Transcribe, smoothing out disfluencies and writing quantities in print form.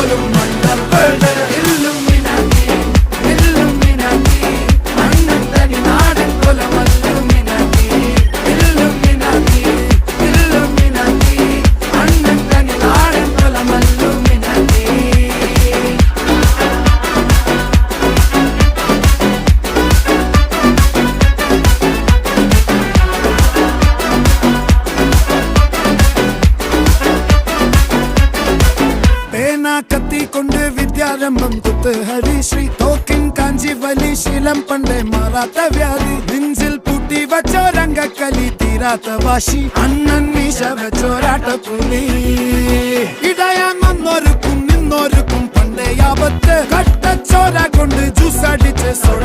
പോലും മണ്ടപ്പേട് Illuminati Illuminati അണ്ണൻ തനി നാടൻ കൊലമല്ലുമിനാറ്റി ഇല്ലുമിനാറ്റി ഇല്ലുമിനാറ്റി അണ്ണൻ തനി നാടൻ കൊലമല്ലുമിനാറ്റി. കത്തി കൊണ്ട് വിദ്യാരംഭം കുത്ത് ഹരിശ്രീ തോക്കിൻ കാഞ്ചി വലി ശീലം പണ്ടേ മാറാത്ത വ്യാധി നെഞ്ചിൽ പൂട്ടി വച്ചോരംഗക്കലി തീരാത്ത വാശി അണ്ണൻ മീശ വെച്ചോരാട്ട പുലി ഇടയാൻ വന്നോർക്കും നിന്നോർക്കും പണ്ടേ ആപത്ത് കട്ടച്ചോര കൊണ്ട് ജ്യൂസ് അടിച്ച് സോഡ